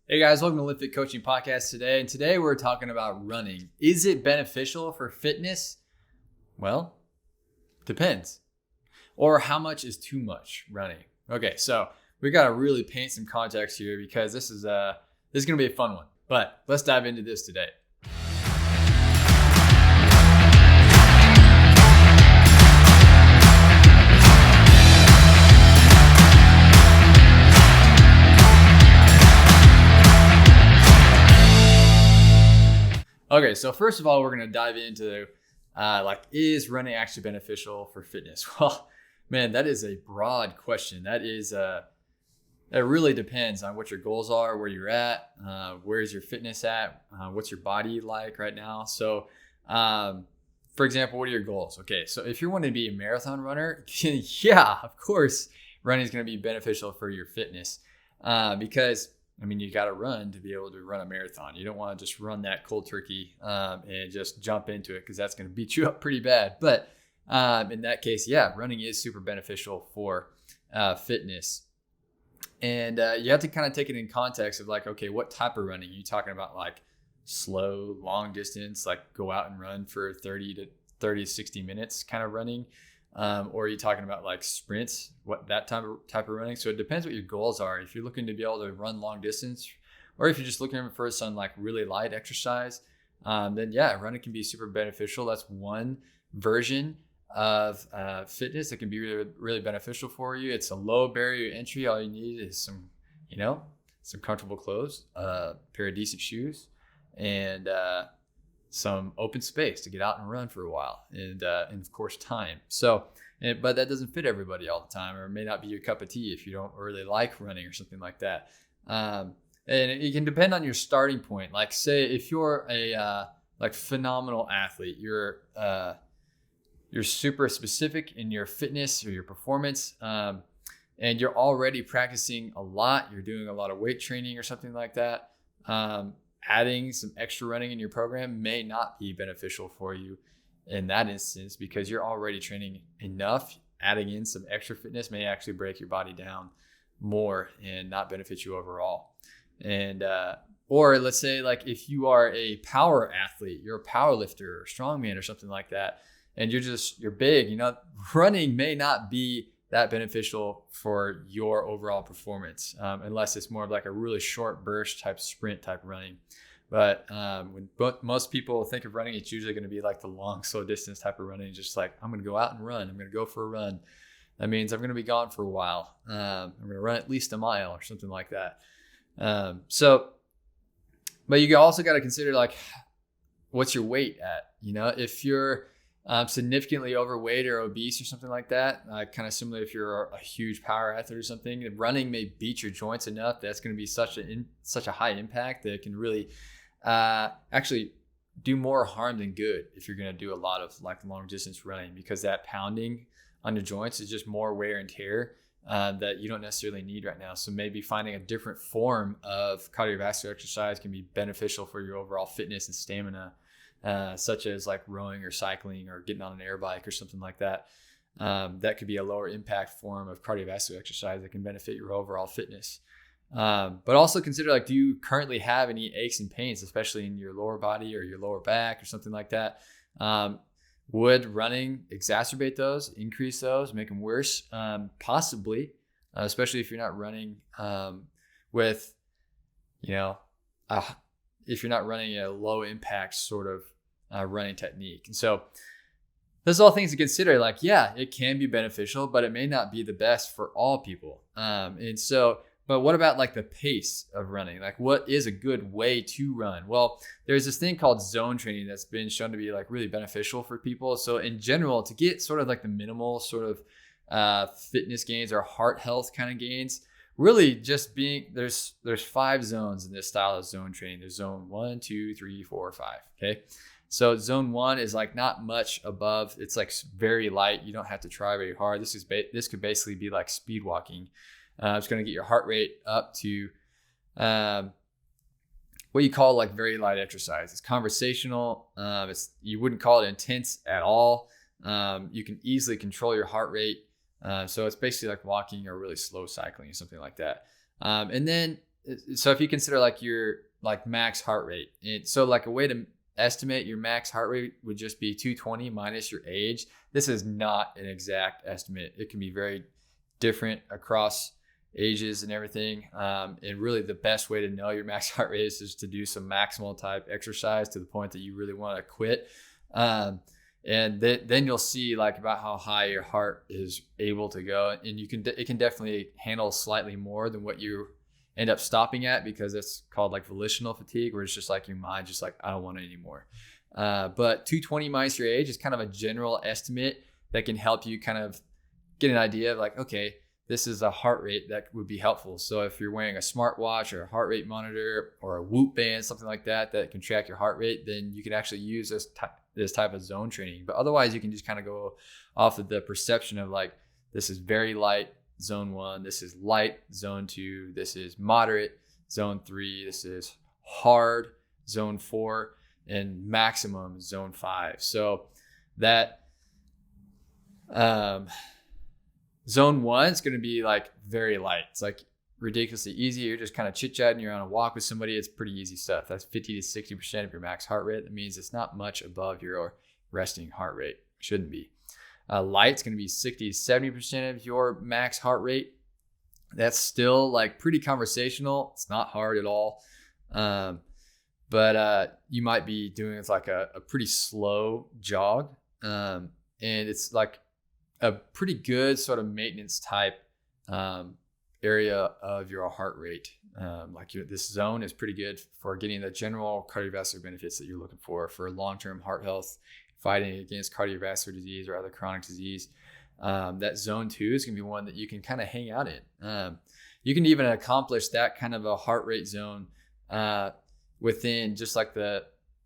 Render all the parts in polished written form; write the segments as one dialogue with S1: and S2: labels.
S1: Hey guys, welcome to Live Fit Coaching Podcast today. And today we're talking about running. Is it beneficial for fitness? Well, depends. Or how much is too much running? Okay, so we got to really paint some context here because this is going to be a fun one. But let's dive into this today. Okay, so first of all, we're going to dive into is running actually beneficial for fitness? Well, man, that is a broad question. That really depends on what your goals are, where you're at, where's your fitness at, what's your body like right now. So, for example, what are your goals? Okay, so if you're wanting to be a marathon runner, yeah, of course, running is going to be beneficial for your fitness because you got to run to be able to run a marathon. You don't want to just run that cold turkey and just jump into it because that's going to beat you up pretty bad. But in that case, yeah, running is super beneficial for fitness. And you have to kind of take it in context of like, okay, what type of running? Are you talking about like slow, long distance, like go out and run for 30 to 60 minutes kind of running? Or are you talking about like sprints, what that type of running? So it depends what your goals are. If you're looking to be able to run long distance, or if you're just looking for some like really light exercise, then yeah, running can be super beneficial. That's one version of fitness that can be really, really beneficial for you. It's a low barrier to entry. All you need is some comfortable clothes, a pair of decent shoes, and some open space to get out and run for a while, and of course time. So, but that doesn't fit everybody all the time, or it may not be your cup of tea if you don't really like running or something like that. And it can depend on your starting point. Like say if you're a phenomenal athlete, you're super specific in your fitness or your performance, and you're already practicing a lot. You're doing a lot of weight training or something like that. Adding some extra running in your program may not be beneficial for you in that instance because you're already training enough. Adding in some extra fitness may actually break your body down more and not benefit you overall. And or let's say like if you are a power athlete, you're a power lifter or strongman or something like that, and you're big, running may not be that beneficial for your overall performance, unless it's more of like a really short burst type sprint type running. But when most people think of running, it's usually going to be like the long, slow distance type of running. Just like, I'm going to go out and run. I'm going to go for a run. That means I'm going to be gone for a while. I'm going to run at least a mile or something like that. But you also got to consider like, what's your weight at? If you're significantly overweight or obese or something like that, kind of similar if you're a huge power athlete or something, running may beat your joints enough that's going to be such a high impact that it can really actually do more harm than good if you're going to do a lot of like long distance running, because that pounding on your joints is just more wear and tear that you don't necessarily need right now. So maybe finding a different form of cardiovascular exercise can be beneficial for your overall fitness and stamina. Such as like rowing or cycling or getting on an air bike or something like that. That could be a lower impact form of cardiovascular exercise that can benefit your overall fitness. But also consider like, do you currently have any aches and pains, especially in your lower body or your lower back or something like that? Would running exacerbate those, increase those, make them worse? Possibly, especially if you're not running if you're not running a low impact sort of running technique. And so those are all things to consider. Like, yeah, it can be beneficial, but it may not be the best for all people. But what about like the pace of running? Like, what is a good way to run? Well, there's this thing called zone training that's been shown to be like really beneficial for people. So in general, to get sort of like the minimal sort of fitness gains or heart health kind of gains, really just there's 5 zones in this style of zone training. There's zone 1, 2, 3, 4, 5. Okay. So zone 1 is like not much above. It's like very light. You don't have to try very hard. This could basically be like speed walking. It's going to get your heart rate up to what you call like very light exercise. It's conversational. You wouldn't call it intense at all. You can easily control your heart rate. So it's basically like walking or really slow cycling or something like that. And then so if you consider like your like max heart rate, so like a way to estimate your max heart rate would just be 220 minus your age. This is not an exact estimate. It can be very different across ages and everything. And really the best way to know your max heart rate is to do some maximal type exercise to the point that you really want to quit. And then you'll see like about how high your heart is able to go. And it can definitely handle slightly more than what you end up stopping at, because it's called like volitional fatigue, where it's just like your mind just like, I don't want it anymore. But 220 minus your age is kind of a general estimate that can help you kind of get an idea of like, okay, this is a heart rate that would be helpful. So if you're wearing a smartwatch or a heart rate monitor or a Whoop band, something like that can track your heart rate, then you can actually use this type of zone training. But otherwise, you can just kind of go off of the perception of like, this is very light, zone 1, this is light, zone 2, this is moderate, zone 3, this is hard, zone 4, and maximum, zone 5. So that zone 1 is going to be like very light. It's like ridiculously easy. You're just kind of chit-chatting, you're on a walk with somebody. It's pretty easy stuff. That's 50 to 60% of your max heart rate. That means it's not much above your resting heart rate. Shouldn't be. Light's going to be 60 to 70% of your max heart rate. That's still like pretty conversational. It's not hard at all. But you might be doing it's like a pretty slow jog. And it's like a pretty good sort of maintenance type area of your heart rate. This zone is pretty good for getting the general cardiovascular benefits that you're looking for long-term heart health, fighting against cardiovascular disease or other chronic disease. That zone 2 is going to be one that you can kind of hang out in. You can even accomplish that kind of a heart rate zone within just like a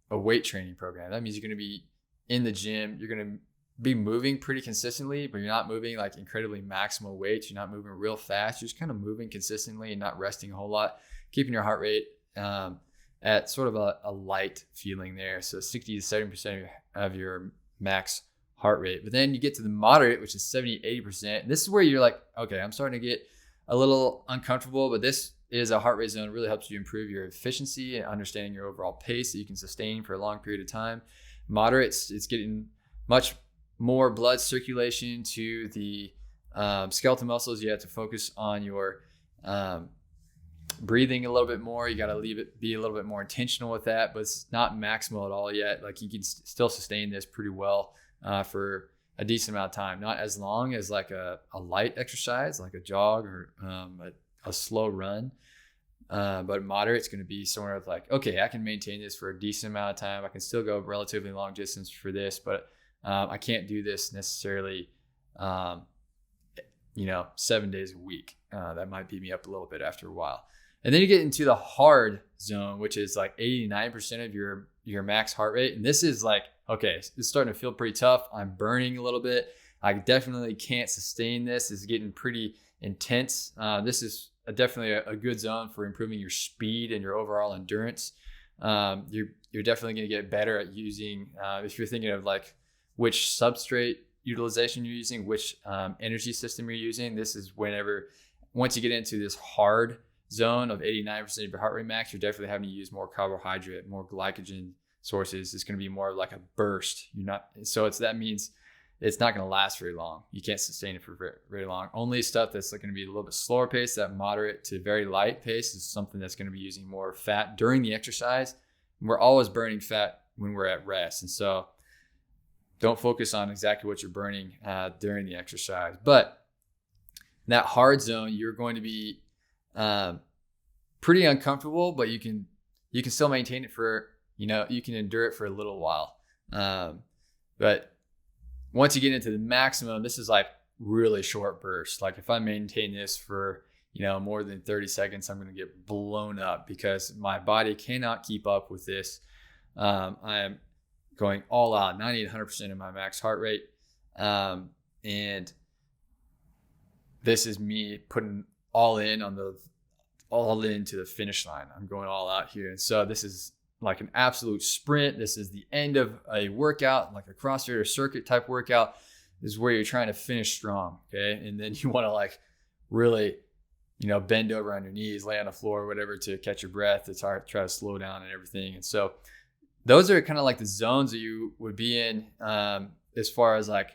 S1: weight training program. That means you're going to be in the gym. You're going to be moving pretty consistently, but you're not moving like incredibly maximal weights. You're not moving real fast. You're just kind of moving consistently and not resting a whole lot, keeping your heart rate at sort of a light feeling there. So 60 to 70% of your max heart rate. But then you get to the moderate, which is 70, 80%. And this is where you're like, okay, I'm starting to get a little uncomfortable, but this is a heart rate zone that really helps you improve your efficiency and understanding your overall pace that you can sustain for a long period of time. Moderate, it's getting much more blood circulation to the skeletal muscles. You have to focus on your breathing a little bit more. You got to be a little bit more intentional with that, but it's not maximal at all yet. Like you can still sustain this pretty well for a decent amount of time, not as long as like a light exercise, like a jog or a slow run. But moderate, it's going to be somewhere with like, okay, I can maintain this for a decent amount of time. I can still go relatively long distance for this, but I can't do this necessarily, 7 days a week. That might beat me up a little bit after a while. And then you get into the hard zone, which is like 89% of your max heart rate. And this is like, okay, it's starting to feel pretty tough. I'm burning a little bit. I definitely can't sustain this. It's getting pretty intense. This is definitely a good zone for improving your speed and your overall endurance. You're definitely going to get better at using, if you're thinking of like which substrate utilization you're using, which energy system you're using. This is once you get into this hard zone of 89% of your heart rate max, you're definitely having to use more carbohydrate, more glycogen sources. It's going to be more like a burst. That means it's not going to last very long. You can't sustain it for very, very long. Only stuff that's going to be a little bit slower pace, that moderate to very light pace, is something that's going to be using more fat during the exercise. We're always burning fat when we're at rest. And so don't focus on exactly what you're burning during the exercise. But in that hard zone, you're going to be pretty uncomfortable, but you can still maintain it for, you can endure it for a little while. But once you get into the maximum, this is like really short bursts. Like if I maintain this for, more than 30 seconds, I'm going to get blown up because my body cannot keep up with this. I am going all out, 90 to 100% of my max heart rate. And this is me putting all in to the finish line. I'm going all out here. And so this is like an absolute sprint. This is the end of a workout, like a CrossFit or circuit type workout. This is where you're trying to finish strong. Okay. And then you want to like really bend over on your knees, lay on the floor, whatever, to catch your breath, to try to slow down and everything. And so those are kind of like the zones that you would be in as far as like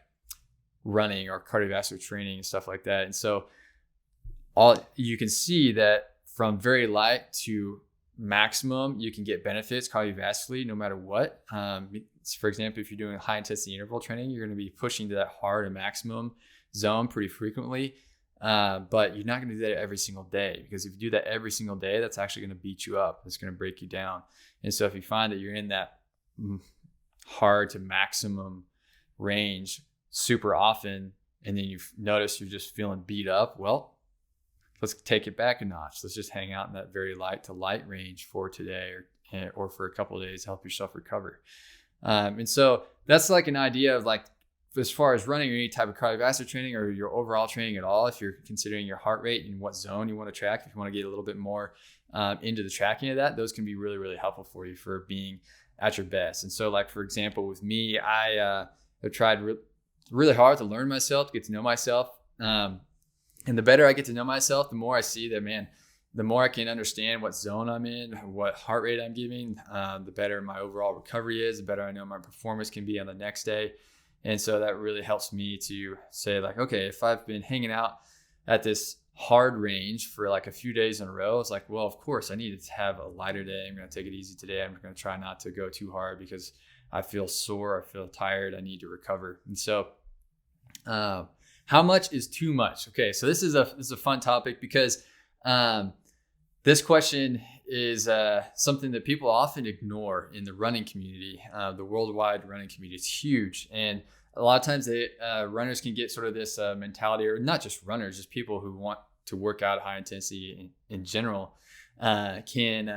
S1: running or cardiovascular training and stuff like that. And so you can see that from very light to maximum, you can get benefits cardiovascularly no matter what. For example, if you're doing high intensity interval training, you're going to be pushing to that hard and maximum zone pretty frequently. But you're not going to do that every single day, because if you do that every single day, that's actually going to beat you up. It's going to break you down. And so if you find that you're in that hard to maximum range super often, and then you've noticed you're just feeling beat up, well, let's take it back a notch. Let's just hang out in that very light to light range for today or for a couple of days to help yourself recover. And so that's like an idea of like, as far as running or any type of cardiovascular training or your overall training at all, if you're considering your heart rate and what zone you want to track, if you want to get a little bit more into the tracking of that, those can be really, really helpful for you for being at your best. And so like, for example, with me, I have tried really hard to learn myself, to get to know myself. And the better I get to know myself, the more I see that, man, the more I can understand what zone I'm in, what heart rate I'm giving, the better my overall recovery is, the better I know my performance can be on the next day. And so that really helps me to say like, okay, if I've been hanging out at this hard range for like a few days in a row, it's like, well, of course I need to have a lighter day. I'm going to take it easy today. I'm going to try not to go too hard because I feel sore, I feel tired, I need to recover. And so how much is too much? Okay, so this is a fun topic because this question is something that people often ignore in the running community. The worldwide running community is huge, and a lot of times runners can get sort of this mentality, or not just runners, just people who want to work out high intensity in general can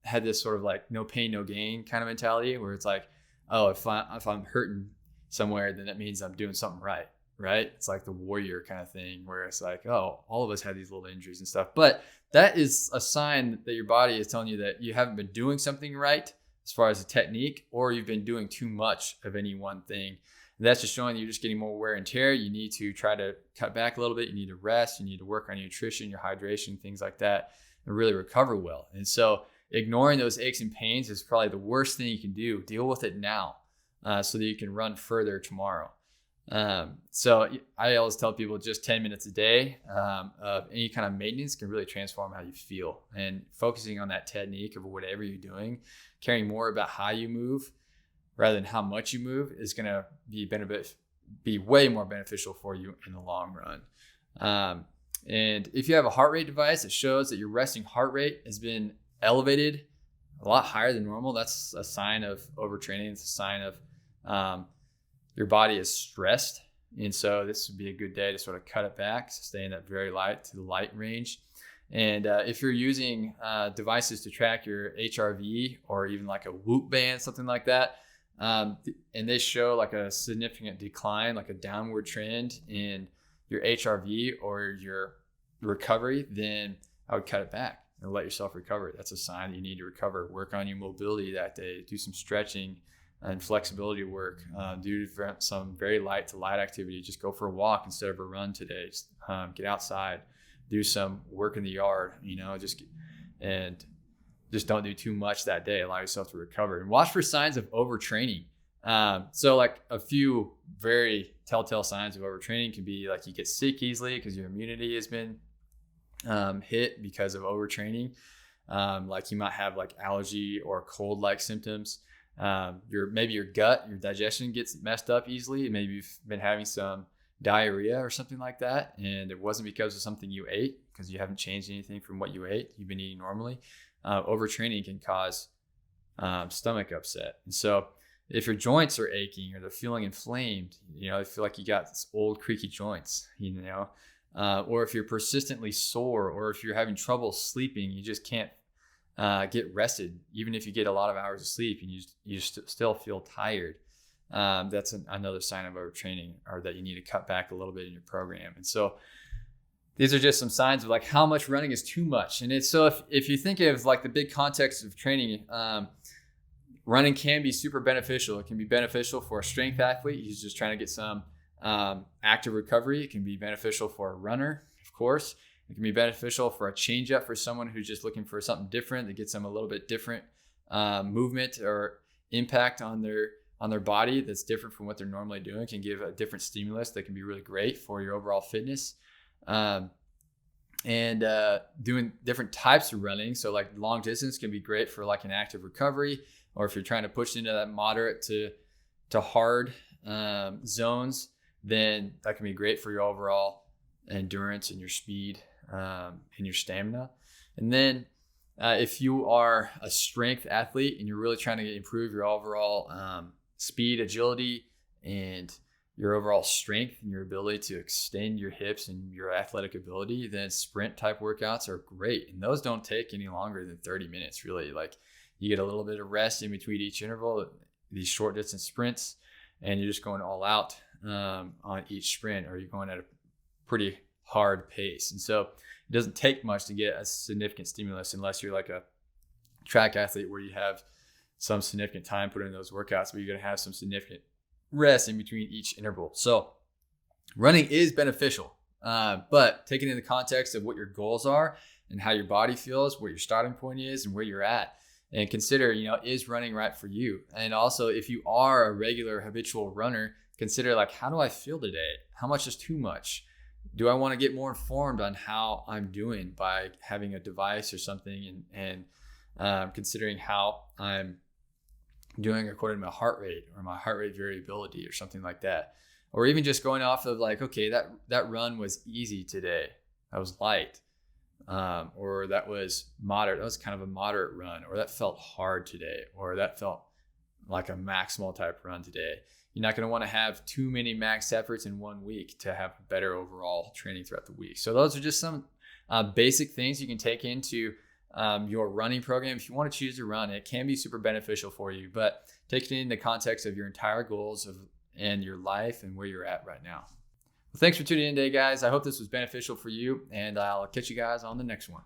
S1: have this sort of like no pain, no gain kind of mentality, where it's like, oh, if I'm hurting somewhere, then that means I'm doing something right. It's like the warrior kind of thing, where it's like, oh, all of us have these little injuries and stuff. But that is a sign that your body is telling you that you haven't been doing something right as far as a technique, or you've been doing too much of any one thing. And that's just showing that you're just getting more wear and tear. You need to try to cut back a little bit. You need to rest. You need to work on your nutrition, your hydration, things like that, and really recover well. And so ignoring those aches and pains is probably the worst thing you can do. Deal with it now so that you can run further tomorrow. So I always tell people just 10 minutes a day of any kind of maintenance can really transform how you feel. And focusing on that technique of whatever you're doing, caring more about how you move rather than how much you move, is going to be way more beneficial for you in the long run. And if you have a heart rate device that shows that your resting heart rate has been elevated a lot higher than normal, that's a sign of overtraining. It's a sign of your body is stressed. And so this would be a good day to sort of cut it back, so stay in that very light to the light range. And if you're using devices to track your HRV, or even like a Whoop band, something like that, and they show like a significant decline, like a downward trend in your HRV or your recovery, then I would cut it back and let yourself recover. That's a sign that you need to recover. Work on your mobility that day, do some stretching and flexibility work, do some very light to light activity. Just go for a walk instead of a run today. Get outside, do some work in the yard, just don't do too much that day. Allow yourself to recover, and watch for signs of overtraining. So like a few very telltale signs of overtraining can be like you get sick easily because your immunity has been hit because of overtraining. Like you might have like allergy or cold-like symptoms. Maybe your gut, your digestion gets messed up easily. Maybe you've been having some diarrhea or something like that, and it wasn't because of something you ate, because you haven't changed anything from what you ate. You've been eating normally. Overtraining can cause stomach upset. And so if your joints are aching or they're feeling inflamed, they feel like you got this old creaky joints, or if you're persistently sore, or if you're having trouble sleeping, you just can't get rested, even if you get a lot of hours of sleep and you still feel tired. That's another sign of overtraining, or that you need to cut back a little bit in your program. And so these are just some signs of like how much running is too much. And it's so if you think of like the big context of training, running can be super beneficial. It can be beneficial for a strength athlete who's just trying to get some active recovery. It can be beneficial for a runner, of course. It can be beneficial for a change up for someone who's just looking for something different that gets them a little bit different movement or impact on their body that's different from what they're normally doing. It can give a different stimulus that can be really great for your overall fitness. And doing different types of running. So like long distance can be great for like an active recovery, or if you're trying to push into that moderate to hard zones, then that can be great for your overall endurance and your speed and your stamina. And then if you are a strength athlete and you're really trying to improve your overall speed, agility, and your overall strength and your ability to extend your hips and your athletic ability, then sprint type workouts are great. And those don't take any longer than 30 minutes, really. Like you get a little bit of rest in between each interval, these short distance sprints, and you're just going all out on each sprint, or you're going at a pretty hard pace. And so it doesn't take much to get a significant stimulus, unless you're like a track athlete where you have some significant time put in those workouts, but you're going to have some significant rest in between each interval. So running is beneficial, but taking in the context of what your goals are and how your body feels, what your starting point is and where you're at, and consider, is running right for you? And also, if you are a regular habitual runner, consider like, how do I feel today? How much is too much? Do I want to get more informed on how I'm doing by having a device or something, and considering how I'm doing according to my heart rate or my heart rate variability or something like that? Or even just going off of like, okay, that run was easy today. That was light. Or that was moderate. That was kind of a moderate run. Or that felt hard today. Or that felt like a maximal type run today. You're not going to want to have too many max efforts in 1 week to have better overall training throughout the week. So those are just some basic things you can take into your running program. If you want to choose to run, it can be super beneficial for you, but take it in the context of your entire goals and your life and where you're at right now. Well, thanks for tuning in today, guys. I hope this was beneficial for you, and I'll catch you guys on the next one.